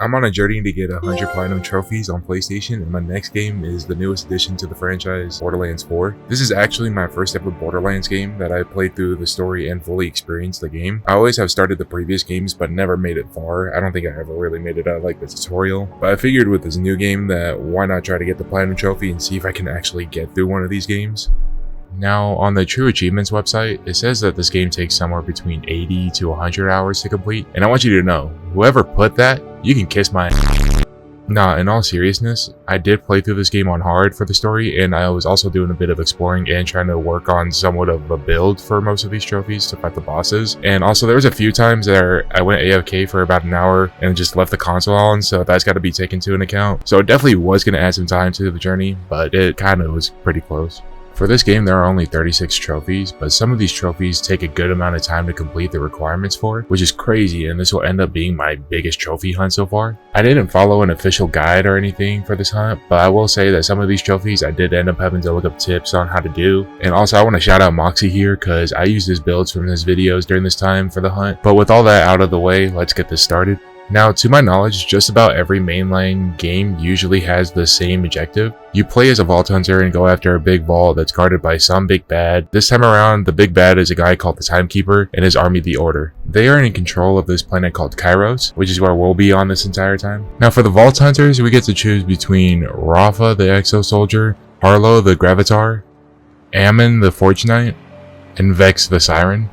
I'm on a journey to get 100 platinum trophies on PlayStation, and my next game is the newest addition to the franchise, Borderlands 4. This is actually my first ever Borderlands game that I played through the story and fully experienced the game. I always have started the previous games but never made it far. I don't think I ever really made it out like the tutorial, but I figured with this new game that why not try to get the platinum trophy and see if I can actually get through one of these games. Now, on the True Achievements website, it says that this game takes somewhere between 80 to 100 hours to complete, and I want you to know, whoever put that, you can kiss my ass. Nah, in all seriousness, I did play through this game on hard for the story, and I was also doing a bit of exploring and trying to work on somewhat of a build for most of these trophies to fight the bosses. And also there was a few times that I went AFK for about an hour and just left the console on, so that's got to be taken into an account. So it definitely was going to add some time to the journey, but it kind of was pretty close. For this game, there are only 36 trophies, but some of these trophies take a good amount of time to complete the requirements for, which is crazy, and this will end up being my biggest trophy hunt so far. I didn't follow an official guide or anything for this hunt, but I will say that some of these trophies I did end up having to look up tips on how to do. And also I want to shout out Moxie here, because I used his builds from his videos during this time for the hunt. But with all that out of the way, let's get this started. Now, to my knowledge, just about every mainline game usually has the same objective. You play as a vault hunter and go after a big vault that's guarded by some big bad. This time around, the big bad is a guy called the Timekeeper and his army, the Order. They are in control of this planet called Kairos, which is where we'll be on this entire time. Now, for the vault hunters, we get to choose between Rafa, the Exo Soldier, Harlow, the Gravatar, Ammon, the Forge Knight, and Vex, the Siren.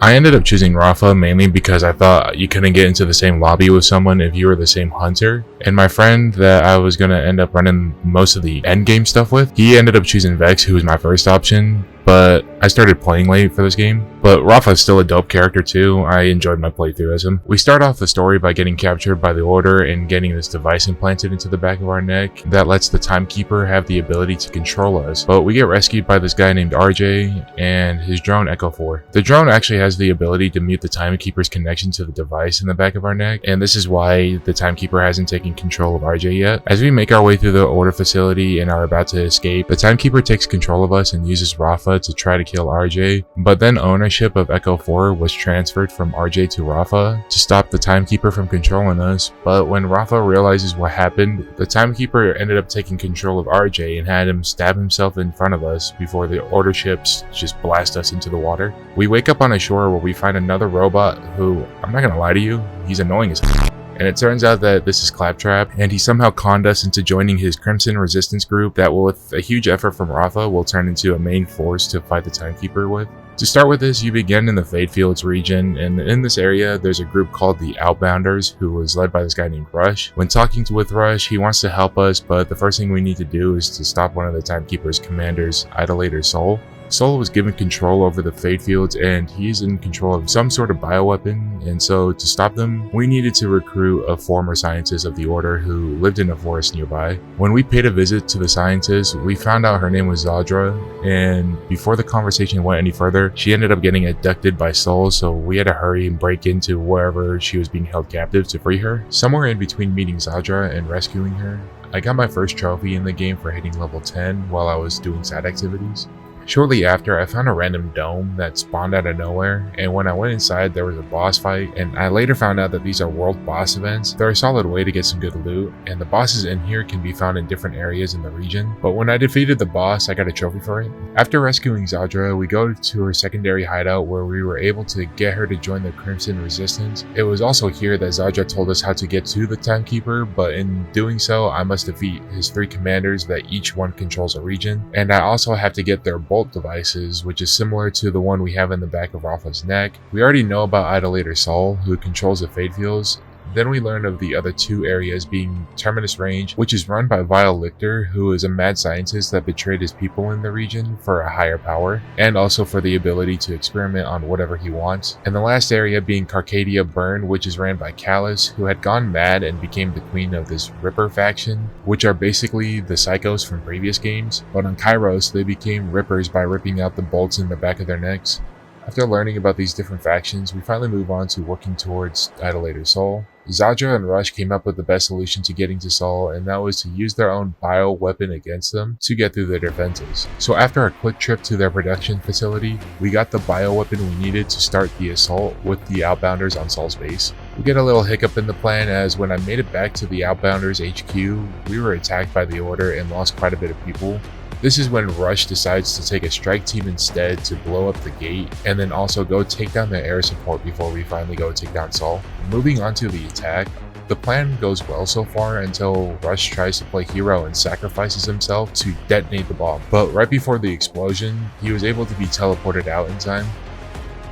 I ended up choosing Rafa mainly because I thought you couldn't get into the same lobby with someone if you were the same hunter. And my friend that I was going to end up running most of the endgame stuff with, he ended up choosing Vex, who was my first option. But I started playing late for this game. But Rafa is still a dope character too. I enjoyed my playthrough as him. We start off the story by getting captured by the Order and getting this device implanted into the back of our neck that lets the Timekeeper have the ability to control us. But we get rescued by this guy named RJ and his drone Echo 4. The drone actually has the ability to mute the Timekeeper's connection to the device in the back of our neck, and this is why the Timekeeper hasn't taken control of RJ yet. As we make our way through the Order facility and are about to escape, the Timekeeper takes control of us and uses Rafa to try to kill RJ, but then ownership of Echo 4 was transferred from RJ to Rafa to stop the Timekeeper from controlling us. But when Rafa realizes what happened, the Timekeeper ended up taking control of RJ and had him stab himself in front of us before the Order ships just blast us into the water. We wake up on a shore where we find another robot who, I'm not gonna lie to you, he's annoying as hell. And it turns out that this is Claptrap, and he somehow conned us into joining his Crimson Resistance group that will, with a huge effort from Rafa, will turn into a main force to fight the Timekeeper with. To start with this, you begin in the Fadefields region, and in this area, there's a group called the Outbounders, who was led by this guy named Rush. When talking with Rush, he wants to help us, but the first thing we need to do is to stop one of the Timekeeper's commanders, Idolator Soul. Soul was given control over the Fadefields, and he's in control of some sort of bioweapon, and so to stop them, we needed to recruit a former scientist of the Order who lived in a forest nearby. When we paid a visit to the scientist, we found out her name was Zadra, and before the conversation went any further, she ended up getting abducted by Soul, so we had to hurry and break into wherever she was being held captive to free her. Somewhere in between meeting Zadra and rescuing her, I got my first trophy in the game for hitting level 10 while I was doing side activities. Shortly after, I found a random dome that spawned out of nowhere, and when I went inside, there was a boss fight, and I later found out that these are world boss events. They're a solid way to get some good loot, and the bosses in here can be found in different areas in the region, but when I defeated the boss, I got a trophy for it. After rescuing Zadra, we go to her secondary hideout where we were able to get her to join the Crimson Resistance. It was also here that Zadra told us how to get to the Timekeeper, but in doing so, I must defeat his 3 commanders that each one controls a region, and I also have to get their bolt devices, which is similar to the one we have in the back of Rafa's neck. We already know about Idolator Soul, who controls the Fadefields. Then we learn of the other 2 areas, being Terminus Range, which is run by Vile Lichter, who is a mad scientist that betrayed his people in the region for a higher power, and also for the ability to experiment on whatever he wants. And the last area being Carcadia Burn, which is ran by Callus, who had gone mad and became the queen of this Ripper faction, which are basically the psychos from previous games, but on Kairos they became Rippers by ripping out the bolts in the back of their necks. After learning about these different factions, we finally move on to working towards Idolator Soul. Zadra and Rush came up with the best solution to getting to Saul, and that was to use their own bio weapon against them to get through their defenses. So after a quick trip to their production facility, we got the bio weapon we needed to start the assault with the Outbounders on Saul's base. We get a little hiccup in the plan, as when I made it back to the Outbounders HQ, we were attacked by the Order and lost quite a bit of people. This is when Rush decides to take a strike team instead to blow up the gate, and then also go take down the air support before we finally go take down Saul. Moving on to the attack, the plan goes well so far until Rush tries to play hero and sacrifices himself to detonate the bomb. But right before the explosion, he was able to be teleported out in time.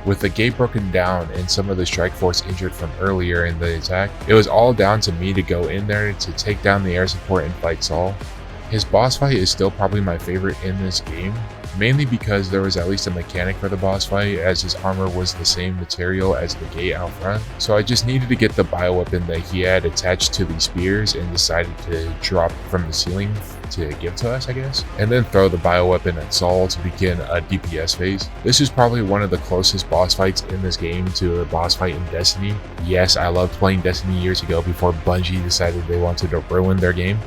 With the gate broken down and some of the strike force injured from earlier in the attack, it was all down to me to go in there to take down the air support and fight Saul. His boss fight is still probably my favorite in this game, mainly because there was at least a mechanic for the boss fight, as his armor was the same material as the gate out front. So I just needed to get the bioweapon that he had attached to these spears and decided to drop from the ceiling to give to us, I guess, and then throw the bioweapon at Saul to begin a DPS phase. This is probably one of the closest boss fights in this game to a boss fight in Destiny. Yes, I loved playing Destiny years ago before Bungie decided they wanted to ruin their game.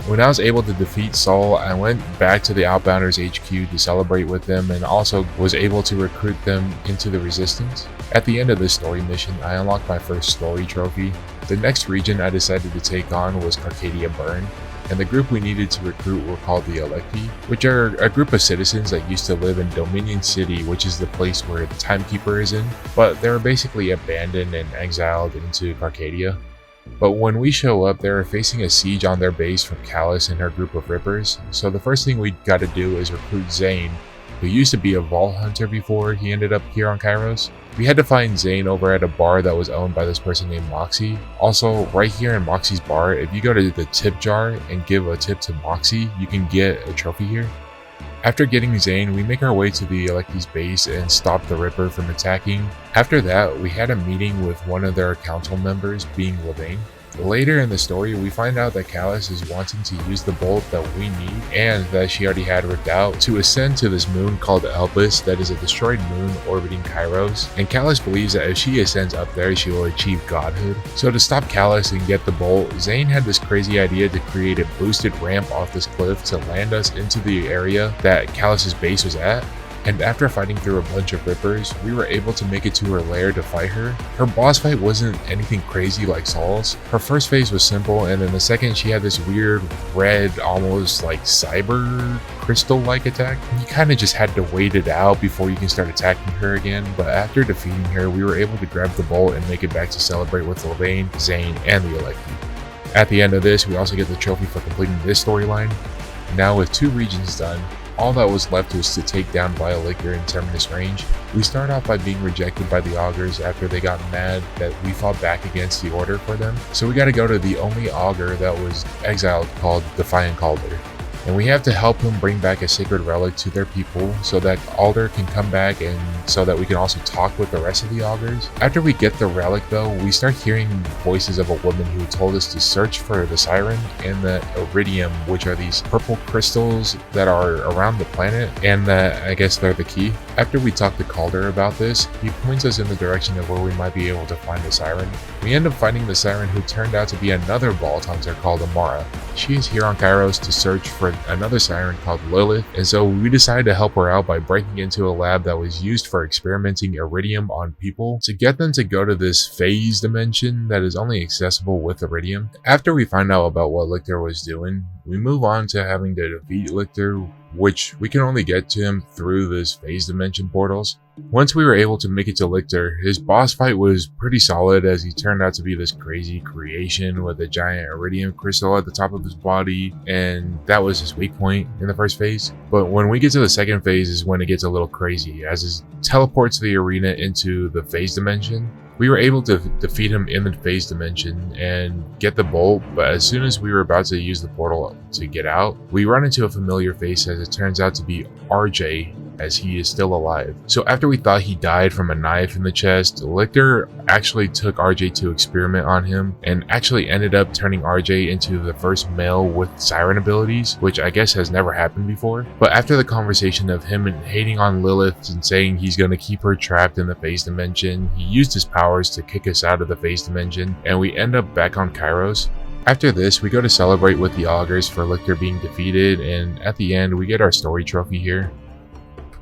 When I was able to defeat Saul, I went back to the Outbounders HQ to celebrate with them, and also was able to recruit them into the Resistance. At the end of this story mission, I unlocked my first story trophy. The next region I decided to take on was Carcadia Burn, and the group we needed to recruit were called the Electi, which are a group of citizens that used to live in Dominion City, which is the place where the Timekeeper is in, but they were basically abandoned and exiled into Carcadia. But when we show up, they're facing a siege on their base from Callus and her group of Rippers, so the first thing we gotta do is recruit Zane, who used to be a Vault Hunter before he ended up here on Kairos. We had to find Zane over at a bar that was owned by this person named Moxie. Also, right here in Moxie's bar, if you go to the tip jar and give a tip to Moxie, you can get a trophy here. After getting Zane, we make our way to the Electi's base and stop the Ripper from attacking. After that, we had a meeting with one of their council members, being Levain. Later in the story, we find out that Callus is wanting to use the bolt that we need, and that she already had ripped out, to ascend to this moon called Elpis that is a destroyed moon orbiting Kairos, and Callus believes that if she ascends up there, she will achieve godhood. So to stop Callus and get the bolt, Zane had this crazy idea to create a boosted ramp off this cliff to land us into the area that Callus's base was at. And after fighting through a bunch of Rippers, we were able to make it to her lair to fight her. Her boss fight wasn't anything crazy like Saul's. Her first phase was simple, and then the second she had this weird red, almost like cyber crystal-like attack. You kind of just had to wait it out before you can start attacking her again, but after defeating her, we were able to grab the bolt and make it back to celebrate with Levain, Zane, and the Electi. At the end of this, we also get the trophy for completing this storyline. Now with 2 regions done, all that was left was to take down Violator in Terminus range. We start off by being rejected by the Augurs after they got mad that we fought back against the Order for them. So we gotta go to the only Augur that was exiled, called Defiant Calder. And we have to help him bring back a sacred relic to their people so that Alder can come back, and so that we can also talk with the rest of the Augurs. After we get the relic though, we start hearing voices of a woman who told us to search for the Siren and the Iridium, which are these purple crystals that are around the planet, and that I guess they're the key. After we talk to Calder about this, he points us in the direction of where we might be able to find the Siren. We end up finding the Siren, who turned out to be another Vault Hunter called Amara. She is here on Kairos to search for another Siren called Lilith, and so we decided to help her out by breaking into a lab that was used for experimenting Iridium on people to get them to go to this phase dimension that is only accessible with Iridium. After we find out about what Lictor was doing, we move on to having to defeat Lictor, which we can only get to him through this phase dimension portals. Once we were able to make it to Lictor, his boss fight was pretty solid, as he turned out to be this crazy creation with a giant iridium crystal at the top of his body, and that was his weak point in the first phase. But when we get to the second phase is when it gets a little crazy, as he teleports the arena into the phase dimension. We were able to defeat him in the phase dimension and get the bolt, but as soon as we were about to use the portal to get out, we run into a familiar face, as it turns out to be RJ, as he is still alive. So after we thought he died from a knife in the chest, Lictor actually took RJ to experiment on him, and actually ended up turning RJ into the first male with Siren abilities, which I guess has never happened before. But after the conversation of him hating on Lilith and saying he's going to keep her trapped in the phase dimension, he used his powers to kick us out of the phase dimension, and we end up back on Kairos. After this, we go to celebrate with the Augurs for Lictor being defeated, and at the end we get our story trophy here.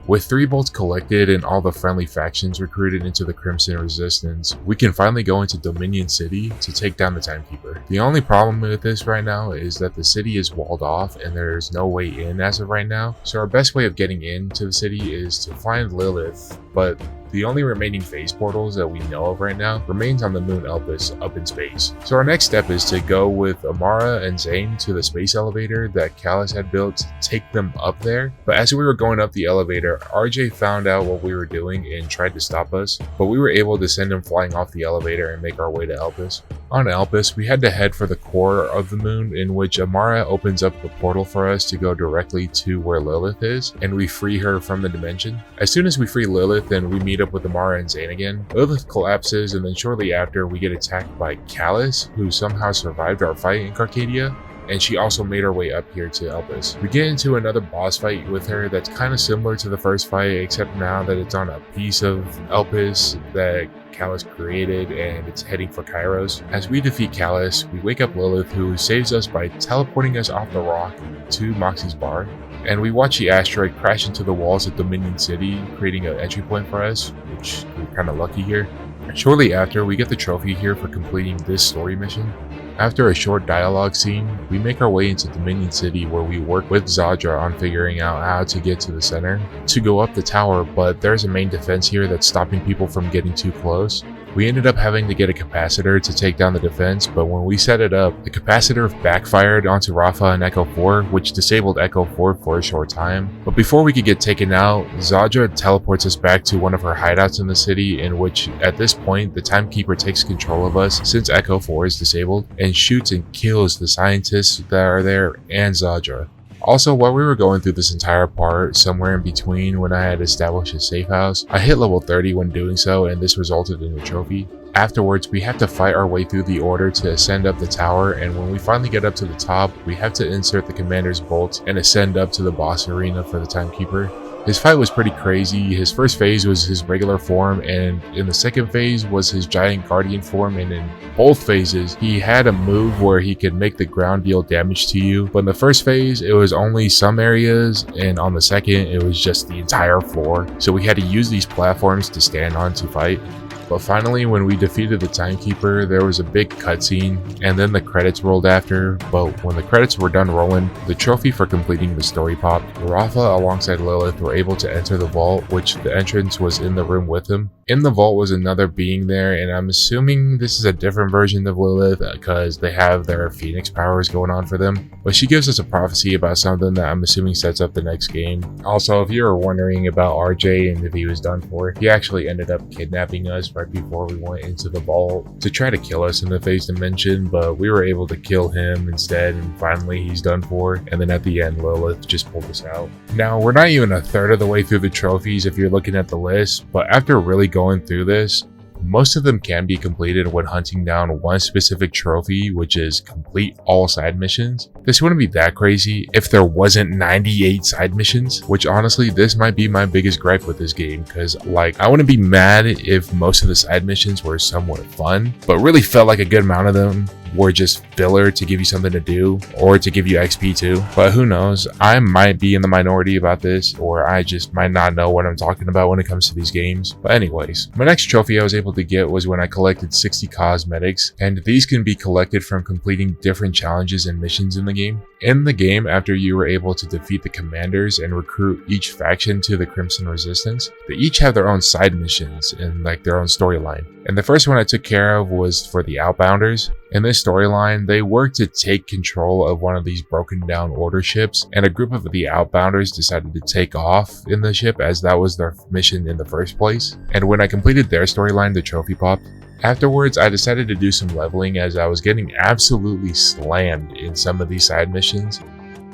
With 3 bolts collected and all the friendly factions recruited into the Crimson Resistance, we can finally go into Dominion City to take down the Timekeeper. The only problem with this right now is that the city is walled off and there's no way in as of right now, so our best way of getting into the city is to find Lilith, but the only remaining phase portals that we know of right now remains on the moon Elpis up in space. So our next step is to go with Amara and Zane to the space elevator that Callus had built to take them up there. But as we were going up the elevator, RJ found out what we were doing and tried to stop us, but we were able to send him flying off the elevator and make our way to Elpis. On Elpis, we had to head for the core of the moon, in which Amara opens up the portal for us to go directly to where Lilith is, and we free her from the dimension. As soon as we free Lilith, then we meet up with Amara and Zane again. Lilith collapses, and then shortly after we get attacked by Callus, who somehow survived our fight in Carcadia, and she also made her way up here to Elpis. We get into another boss fight with her that's kind of similar to the first fight, except now that it's on a piece of Elpis that Callus created and it's heading for Kairos. As we defeat Callus, we wake up Lilith, who saves us by teleporting us off the rock to Moxie's bar, and we watch the asteroid crash into the walls of Dominion City, creating an entry point for us, which we're kind of lucky here. Shortly after, we get the trophy here for completing this story mission. After a short dialogue scene, we make our way into Dominion City, where we work with Zadra on figuring out how to get to the center to go up the tower, but there's a main defense here that's stopping people from getting too close. We ended up having to get a capacitor to take down the defense, but when we set it up, the capacitor backfired onto Rafa and Echo 4, which disabled Echo 4 for a short time. But before we could get taken out, Zadra teleports us back to one of her hideouts in the city, in which at this point the Timekeeper takes control of us since Echo 4 is disabled, and shoots and kills the scientists that are there and Zadra. Also, while we were going through this entire part, somewhere in between when I had established a safe house, I hit level 30 when doing so, and this resulted in a trophy. Afterwards, we have to fight our way through the order to ascend up the tower, and when we finally get up to the top, we have to insert the commander's bolt and ascend up to the boss arena for the Timekeeper. His fight was pretty crazy. His first phase was his regular form, and in the second phase was his giant guardian form, and in both phases he had a move where he could make the ground deal damage to you. But in the first phase it was only some areas, and on the second it was just the entire floor, so we had to use these platforms to stand on to fight. But finally, when we defeated the Timekeeper, there was a big cutscene, and then the credits rolled after. But when the credits were done rolling, the trophy for completing the story popped. Rafa alongside Lilith were able to enter the vault, which the entrance was in the room with him. In the vault was another being there, and I'm assuming this is a different version of Lilith because they have their Phoenix powers going on for them. But she gives us a prophecy about something that I'm assuming sets up the next game. Also, if you were wondering about RJ and if he was done for, he actually ended up kidnapping us right before we went into the vault to try to kill us in the phase dimension, but we were able to kill him instead, and finally he's done for, and then at the end Lilith just pulled us out. Now, we're not even a third of the way through the trophies if you're looking at the list, but after really going through this, most of them can be completed when hunting down one specific trophy, which is complete all side missions. This wouldn't be that crazy if there wasn't 98 side missions, which honestly, this might be my biggest gripe with this game, because like, I wouldn't be mad if most of the side missions were somewhat fun, but really felt like a good amount of them were just filler to give you something to do or to give you XP too. But who knows, I might be in the minority about this, or I just might not know what I'm talking about when it comes to these games. But anyways, my next trophy I was able to get was when I collected 60 cosmetics, and these can be collected from completing different challenges and missions in the game. In the game, after you were able to defeat the commanders and recruit each faction to the Crimson Resistance, they each have their own side missions and like their own storyline. And the first one I took care of was for the Outbounders. In this storyline, they worked to take control of one of these broken down order ships, and a group of the Outbounders decided to take off in the ship as that was their mission in the first place. And when I completed their storyline, the trophy popped. Afterwards, I decided to do some leveling as I was getting absolutely slammed in some of these side missions.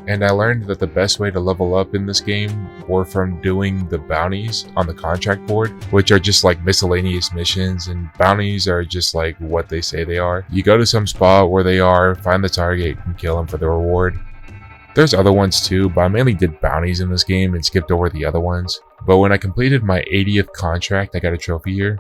And I learned that the best way to level up in this game were from doing the bounties on the contract board, which are just like miscellaneous missions, and bounties are just like what they say they are. You go to some spot where they are, find the target, and kill them for the reward. There's other ones too, but I mainly did bounties in this game and skipped over the other ones. But when I completed my 80th contract, I got a trophy here.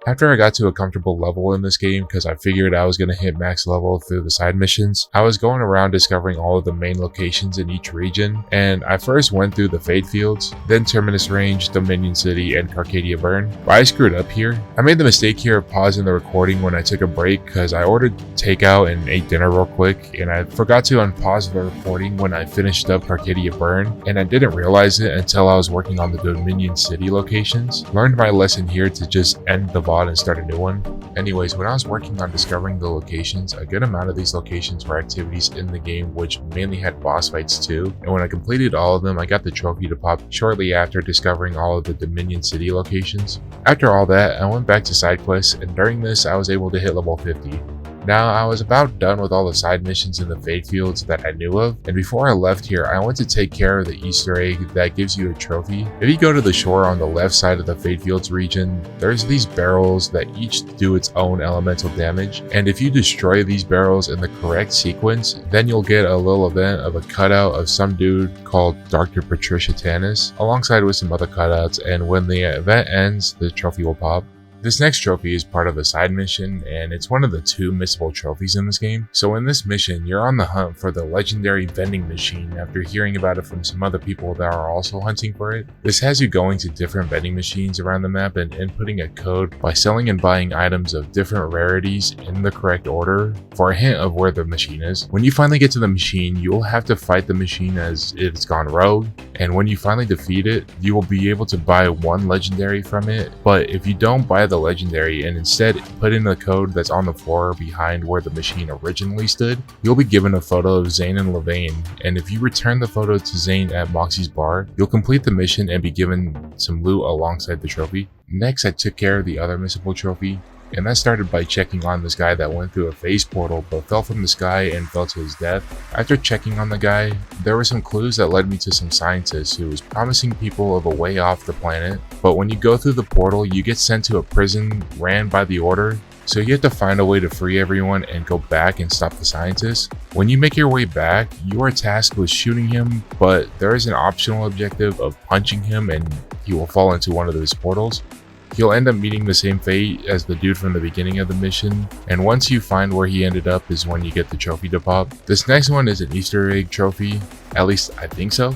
After I got to a comfortable level in this game, because I figured I was going to hit max level through the side missions, I was going around discovering all of the main locations in each region, and I first went through the Fadefields, then Terminus Range, Dominion City, and Carcadia Burn. But I screwed up here. I made the mistake here of pausing the recording when I took a break because I ordered takeout and ate dinner real quick, and I forgot to unpause the recording when I finished up Carcadia Burn, and I didn't realize it until I was working on the Dominion City locations. Learned my lesson here to just end the VOD and start a new one. Anyways, when I was working on discovering the locations, a good amount of these locations were activities in the game which mainly had boss fights too, and when I completed all of them, I got the trophy to pop shortly after discovering all of the Dominion City locations. After all that, I went back to side quests, and during this I was able to hit level 50. Now, I was about done with all the side missions in the Fadefields that I knew of, and before I left here, I went to take care of the Easter egg that gives you a trophy. If you go to the shore on the left side of the Fadefields region, there's these barrels that each do its own elemental damage, and if you destroy these barrels in the correct sequence, then you'll get a little event of a cutout of some dude called Dr. Patricia Tannis, alongside with some other cutouts, and when the event ends, the trophy will pop. This next trophy is part of a side mission, and it's one of the 2 missable trophies in this game. So in this mission, you're on the hunt for the legendary vending machine after hearing about it from some other people that are also hunting for it. This has you going to different vending machines around the map and inputting a code by selling and buying items of different rarities in the correct order for a hint of where the machine is. When you finally get to the machine, you'll have to fight the machine as it's gone rogue, and when you finally defeat it, you will be able to buy 1 legendary from it, but if you don't buy the legendary and instead put in the code that's on the floor behind where the machine originally stood, you'll be given a photo of Zane and Levain, and if you return the photo to Zane at Moxie's bar, you'll complete the mission and be given some loot alongside the trophy. Next, I took care of the other missable trophy, and that started by checking on this guy that went through a phase portal but fell from the sky and fell to his death. After checking on the guy, there were some clues that led me to some scientists who was promising people of a way off the planet, but when you go through the portal, you get sent to a prison ran by the Order, so you have to find a way to free everyone and go back and stop the scientists. When you make your way back, you are tasked with shooting him, but there is an optional objective of punching him and he will fall into one of those portals. You'll end up meeting the same fate as the dude from the beginning of the mission, and once you find where he ended up is when you get the trophy to pop. This next one is an Easter egg trophy, at least I think so.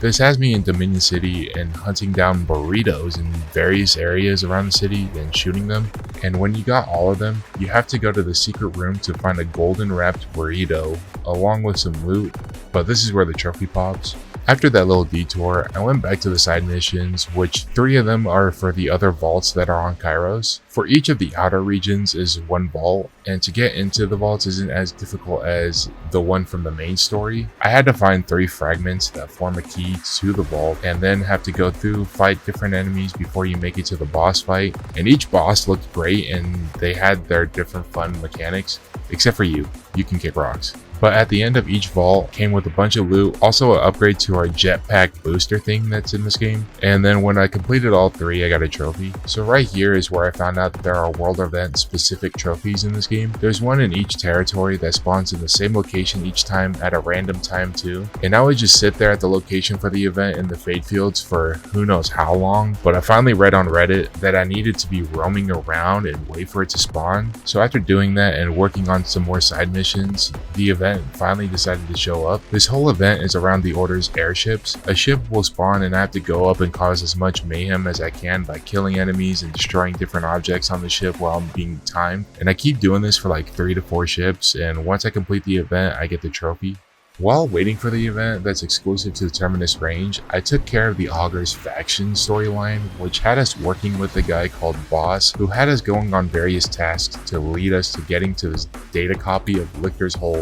This has me in Dominion City and hunting down burritos in various areas around the city and shooting them, and when you got all of them, you have to go to the secret room to find a golden wrapped burrito along with some loot, but this is where the trophy pops. After that little detour, I went back to the side missions, which 3 of them are for the other vaults that are on Kairos. For each of the outer regions is 1 vault, and to get into the vaults isn't as difficult as the one from the main story. I had to find 3 fragments that form a key to the vault, and then have to go through, fight different enemies before you make it to the boss fight. And each boss looked great, and they had their different fun mechanics, except for you can kick rocks. But at the end of each vault came with a bunch of loot, also an upgrade to our jetpack booster thing that's in this game. And then when I completed all 3, I got a trophy. So right here is where I found out that there are world event specific trophies in this game. There's one in each territory that spawns in the same location each time at a random time too. And I would just sit there at the location for the event in the Fadefields for who knows how long. But I finally read on Reddit that I needed to be roaming around and wait for it to spawn. So after doing that and working on some more side missions, the event finally decided to show up. This whole event is around the Order's airships. A ship will spawn and I have to go up and cause as much mayhem as I can by killing enemies and destroying different objects on the ship while I'm being timed. And I keep doing this for like 3 to 4 ships, and once I complete the event, I get the trophy. While waiting for the event that's exclusive to the Terminus range, I took care of the Augur's faction storyline, which had us working with a guy called Boss, who had us going on various tasks to lead us to getting to this data copy of Lictor's whole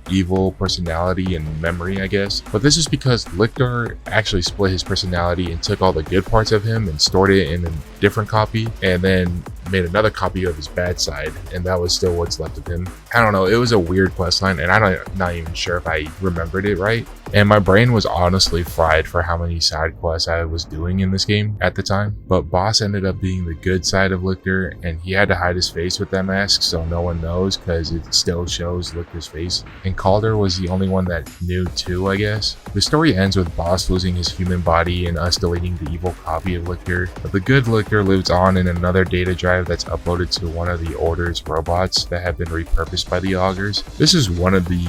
evil personality and memory, I guess. But this is because Lictor actually split his personality and took all the good parts of him and stored it in a different copy, and then made another copy of his bad side, and that was still what's left of him. I don't know, it was a weird questline, and I'm not even sure if I remembered it right. And my brain was honestly fried for how many side quests I was doing in this game at the time. But Boss ended up being the good side of Lictor, and he had to hide his face with that mask so no one knows, because it still shows Lictor's face. And Calder was the only one that knew too, I guess. The story ends with Boss losing his human body and us deleting the evil copy of Lictor, but the good Lictor lives on in another data drive drive that's uploaded to one of the Order's robots that have been repurposed by the Augurs. This is one of the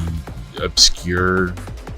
obscure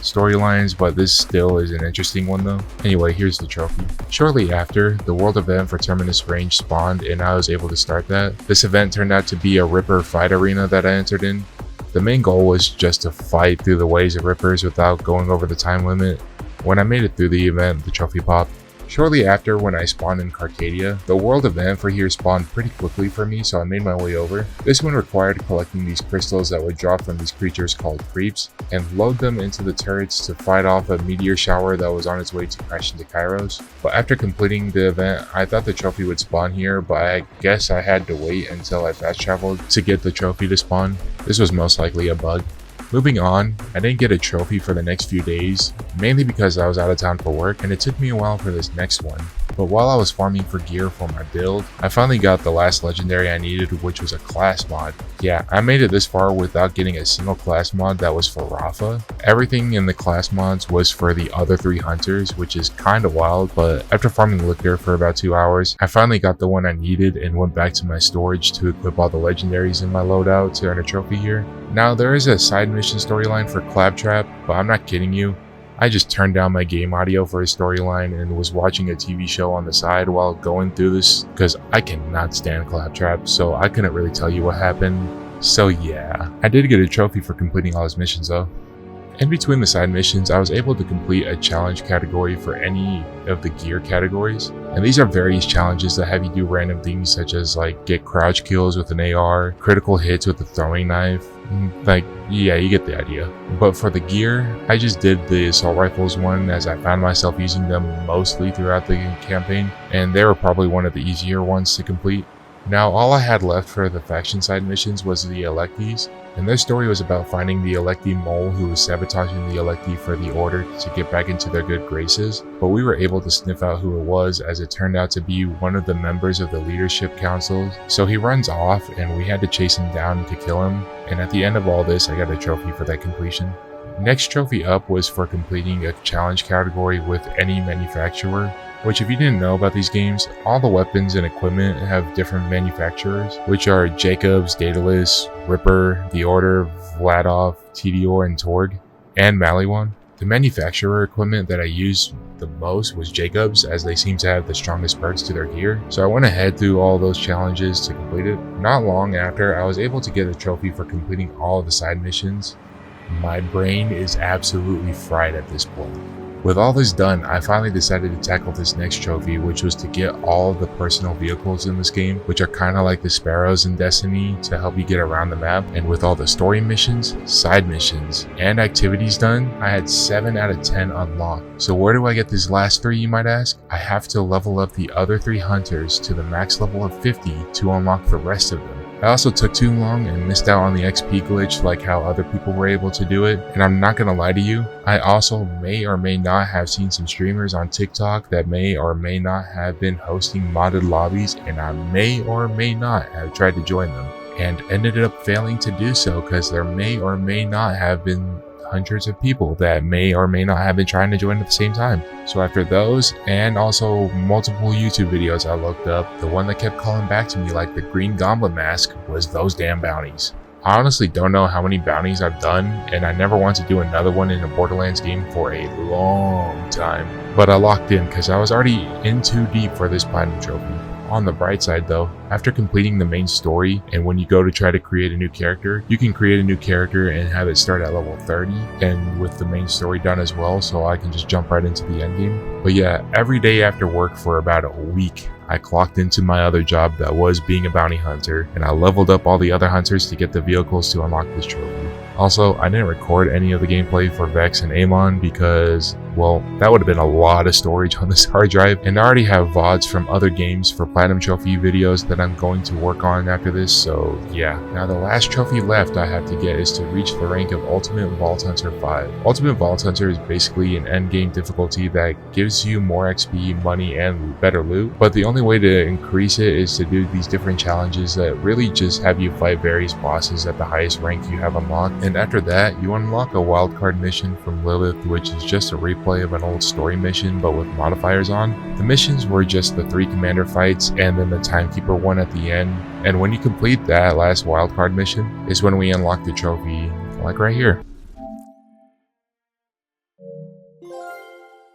storylines, but this still is an interesting one though. Anyway, here's the trophy. Shortly after, the world event for Terminus range spawned and I was able to start that. This event turned out to be a Ripper fight arena that I entered in. The main goal was just to fight through the waves of Rippers without going over the time limit. When I made it through the event, the trophy popped. Shortly after, when I spawned in Carcadia, the world event for here spawned pretty quickly for me, so I made my way over. This one required collecting these crystals that would drop from these creatures called creeps, and load them into the turrets to fight off a meteor shower that was on its way to crash into Kairos. But after completing the event, I thought the trophy would spawn here, but I guess I had to wait until I fast traveled to get the trophy to spawn. This was most likely a bug. Moving on, I didn't get a trophy for the next few days, mainly because I was out of town for work and it took me a while for this next one. But while I was farming for gear for my build, I finally got the last legendary I needed, which was a class mod. Yeah, I made it this far without getting a single class mod that was for Rafa. Everything in the class mods was for the other 3 hunters, which is kinda wild, but after farming liquor for about 2 hours, I finally got the one I needed and went back to my storage to equip all the legendaries in my loadout to earn a trophy here. Now there is a side mission storyline for Claptrap, but I'm not kidding you. I just turned down my game audio for a storyline and was watching a TV show on the side while going through this because I cannot stand Claptrap, so I couldn't really tell you what happened. So yeah, I did get a trophy for completing all his missions though. In between the side missions, I was able to complete a challenge category for any of the gear categories. And these are various challenges that have you do random things such as like get crouch kills with an AR, critical hits with a throwing knife. Like, yeah, you get the idea. But for the gear, I just did the assault rifles one as I found myself using them mostly throughout the campaign. And they were probably one of the easier ones to complete. Now all I had left for the faction side missions was the Electees, and their story was about finding the Electee mole who was sabotaging the Electee for the Order to get back into their good graces, but we were able to sniff out who it was as it turned out to be one of the members of the leadership council. So he runs off and we had to chase him down to kill him, and at the end of all this I got a trophy for that completion. Next trophy up was for completing a challenge category with any manufacturer, which if you didn't know about these games, all the weapons and equipment have different manufacturers, which are Jacobs, Daedalus, Ripper, The Order, Vladov, Tedior, and Torg, and Maliwan. The manufacturer equipment that I used the most was Jacobs, as they seem to have the strongest perks to their gear, so I went ahead through all those challenges to complete it. Not long after, I was able to get a trophy for completing all of the side missions. My brain is absolutely fried at this point. With all this done, I finally decided to tackle this next trophy, which was to get all of the personal vehicles in this game, which are kind of like the Sparrows in Destiny to help you get around the map. And with all the story missions, side missions, and activities done, I had 7 out of 10 unlocked. So where do I get these last 3, you might ask? I have to level up the other 3 hunters to the max level of 50 to unlock the rest of them. I also took too long and missed out on the XP glitch like how other people were able to do it, and I'm not gonna lie to you, I also may or may not have seen some streamers on TikTok that may or may not have been hosting modded lobbies, and I may or may not have tried to join them and ended up failing to do so because there may or may not have been hundreds of people that may or may not have been trying to join at the same time. So after those, and also multiple YouTube videos I looked up, the one that kept calling back to me like the green goblin mask was those damn bounties. I honestly don't know how many bounties I've done, and I never want to do another one in a Borderlands game for a long time. But I locked in because I was already in too deep for this platinum trophy. On the bright side though, after completing the main story and when you go to try to create a new character, you can create a new character and have it start at level 30 and with the main story done as well, so I can just jump right into the end game. But yeah, every day after work for about a week, I clocked into my other job that was being a bounty hunter, and I leveled up all the other hunters to get the vehicles to unlock this trophy. Also, I didn't record any of the gameplay for Vex and Amon because, well, that would have been a lot of storage on this hard drive, and I already have VODs from other games for Platinum Trophy videos that I'm going to work on after this, so yeah. Now the last trophy left I have to get is to reach the rank of Ultimate Vault Hunter 5. Ultimate Vault Hunter is basically an endgame difficulty that gives you more XP, money, and better loot, but the only way to increase it is to do these different challenges that really just have you fight various bosses at the highest rank you have unlocked. And after that, you unlock a wildcard mission from Lilith, which is just a replay replay of an old story mission but with modifiers on. The missions were just the 3 commander fights and then the timekeeper one at the end. And when you complete that last wildcard mission is when we unlock the trophy, like right here.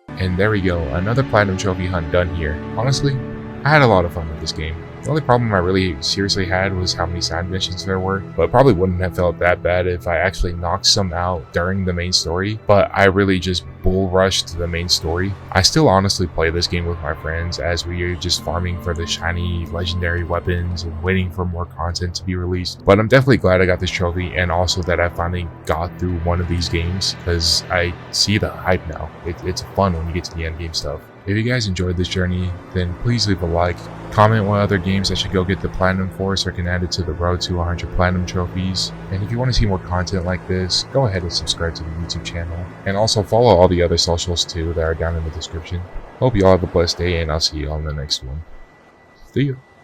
And there we go, another platinum trophy hunt done here. Honestly, I had a lot of fun with this game. The only problem I really seriously had was how many side missions there were, but it probably wouldn't have felt that bad if I actually knocked some out during the main story, but I really just bull rushed the main story. I still honestly play this game with my friends as we are just farming for the shiny legendary weapons and waiting for more content to be released, but I'm definitely glad I got this trophy and also that I finally got through one of these games because I see the hype now. It's fun when you get to the end game stuff. If you guys enjoyed this journey, then please leave a like, comment what other games I should go get the platinum for so I can add it to the road to 100 platinum trophies. And if you want to see more content like this, go ahead and subscribe to the YouTube channel. And also follow all the other socials too that are down in the description. Hope you all have a blessed day and I'll see you on the next one. See you.